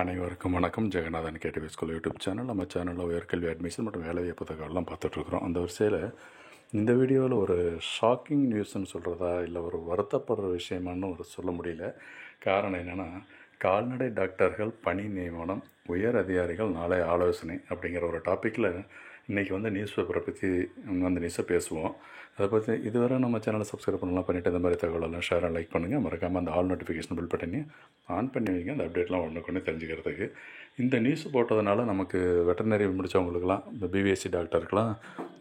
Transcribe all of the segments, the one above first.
அனைவருக்கும் வணக்கம். Jeganathan KTV school YouTube channel. நம்ம சேனலில் உயர்கல்வி அட்மிஷன் மற்றும் வேலைவாய்ப்பு தகவலாம் பார்த்துட்ருக்குறோம். அந்த வரிசையில் இந்த வீடியோவில் ஒரு ஷாக்கிங் நியூஸ்ன்னு சொல்கிறதா இல்லை ஒரு வருத்தப்படுற விஷயமானு சொல்ல முடியல. காரணம் என்னென்னா, கால்நடை டாக்டர்கள் பணி நியமனம், உயர் அதிகாரிகள் நாளை ஆலோசனை அப்படிங்கிற ஒரு டாப்பிக்கில் இன்றைக்கி நியூஸ் பேப்பரை பற்றி அந்த நியூஸை பேசுவோம். அதை பற்றி இதுவரை நம்ம சேனலை சப்ஸ்கிரைப் பண்ணலாம் பண்ணிவிட்டு இந்த மாதிரி தகவலெல்லாம் ஷேர் அண்ட் லைக் பண்ணுங்கள். மறக்காமல் அந்த ஆல் நோட்டிஃபிகேஷன் பில் பட்டனி ஆன் பண்ணி வைங்க, அந்த அப்டேட்லாம் ஒன்று தெரிஞ்சுக்கிறதுக்கு. இந்த நியூஸ் போட்டதுனால நமக்கு வெட்டர்னரி முடித்தவங்களுக்கெல்லாம், இந்த பிபிஎஸ்சி டாக்டருக்கெலாம்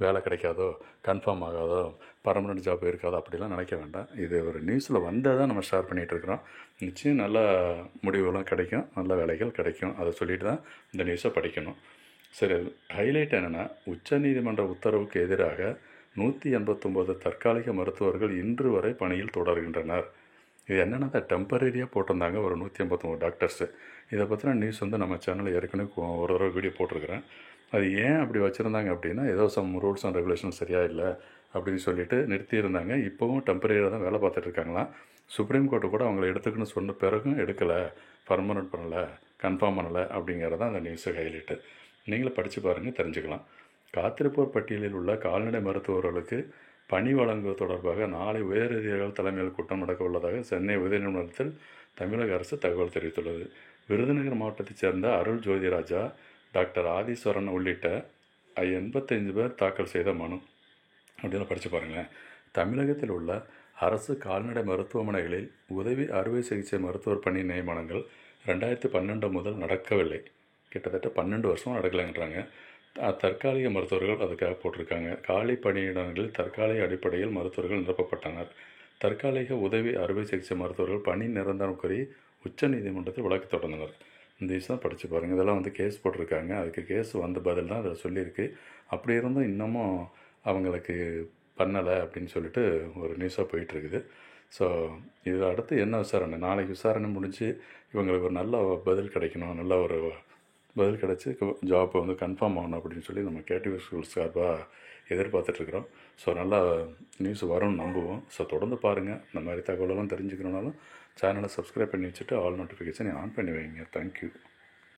வேலை கிடைக்காதோ, கன்ஃபார்ம் ஆகாதோ, பர்மனெண்ட் ஜாப் இருக்காதோ அப்படிலாம் நினைக்க வேண்டாம். இது ஒரு நியூஸில் வந்தால் தான் நம்ம ஷேர் பண்ணிகிட்ருக்குறோம். நிச்சயம் நல்ல முடிவுலாம் கிடைக்கும், நல்ல வேலைகள் கிடைக்கும். அதை சொல்லிட்டு தான் இந்த நியூஸை படிக்கணும். சரி, ஹைலைட் என்னென்னா, உச்சநீதிமன்ற உத்தரவுக்கு எதிராக 189 தற்காலிக மருத்துவர்கள் இன்று வரை பணியில் தொடர்கின்றனர். இது என்னென்னா, டெம்பரரியாக போட்டிருந்தாங்க ஒரு 189 டாக்டர்ஸு. இதை பற்றின நியூஸ் நம்ம சேனலில் ஏற்கனவே ஒரு தடவை வீடியோ போட்டிருக்கிறேன். அது ஏன் அப்படி வச்சுருந்தாங்க அப்படின்னா, ஏதோ சம் ரூல்ஸ் அண்ட் ரெகுலேஷன் சரியாக இல்லை அப்படின்னு சொல்லிட்டு நிறுத்தியிருந்தாங்க. இப்போவும் டெம்பரரியாக தான் வேலை பார்த்துட்ருக்காங்களாம். சுப்ரீம் கோர்ட்டு கூட அவங்கள எடுத்துக்கணும்னு சொன்ன பிறகும் எடுக்கலை, பர்மனெண்ட் பண்ணலை, கன்ஃபார்ம் பண்ணலை அப்படிங்கிறதான் அந்த நியூஸு ஹைலைட்டு. நீங்களும் படித்து பாருங்கள், தெரிஞ்சுக்கலாம். காத்திருப்போர் பட்டியலில் உள்ள கால்நடை மருத்துவர்களுக்கு பணி வழங்குவது தொடர்பாக நாளை உயரதிகாரிகள் தலைமையில் கூட்டம் நடக்க உள்ளதாக சென்னை உயர்நீதிமன்றத்தில் தமிழக அரசு தகவல் தெரிவித்துள்ளது. விருதுநகர் மாவட்டத்தைச் சேர்ந்த அருள் ஜோதிராஜா, டாக்டர் ஆதீஸ்வரன் உள்ளிட்ட 85 பேர் தாக்கல் செய்த மனு அப்படின்னு படித்து பாருங்களேன். தமிழகத்தில் உள்ள அரசு கால்நடை மருத்துவமனைகளில் உதவி அறுவை சிகிச்சை மருத்துவர் பணி நியமனங்கள் 2012 முதல் நடக்கவில்லை. கிட்டத்தட்ட 12 வருஷமாக நடக்கலைன்றாங்க. தற்காலிக மருத்துவர்கள் அதுக்காக போட்டிருக்காங்க. காலி பணியிடங்களில் தற்காலிக அடிப்படையில் மருத்துவர்கள் நிரப்பப்பட்டனர். தற்காலிக உதவி அறுவை சிகிச்சை மருத்துவர்கள் பணி நிரந்தரம் கோரி உச்சநீதிமன்றத்தில் வழக்கு தொடர்ந்தனர். இந்த விஷயம் படித்து பாருங்கள். இதெல்லாம் கேஸ் போட்டிருக்காங்க. அதுக்கு கேஸ் பதில் தான் அதில் சொல்லியிருக்கு. அப்படி இருந்தும் இன்னமும் அவங்களுக்கு பண்ணலை அப்படின்னு சொல்லிட்டு ஒரு நியூஸாக போயிட்டுருக்குது. ஸோ இதில் அடுத்து என்ன விசாரணை, நாளைக்கு விசாரணை முடிஞ்சு இவங்களுக்கு ஒரு நல்ல பதில் கிடைக்கணும், நல்ல ஒரு பதில் கிடச்சி ஜாப் கன்ஃபார்ம் ஆகணும் அப்படின்னு சொல்லி நம்ம கேடிவி ஸ்கூல் சார்பாக எதிர்பார்த்துட்ருக்குறோம். ஸோ நல்லா நியூஸ் வரும்னு நம்புவோம். ஸோ தொடர்ந்து பாருங்கள். இந்த மாதிரி தகவலெல்லாம் தெரிஞ்சுக்கணுனாலும் சேனலை சப்ஸ்கிரைப் பண்ணி வச்சுட்டு ஆல் நோட்டிஃபிகேஷன் ஆன் பண்ணி வைங்க. தேங்க்யூ.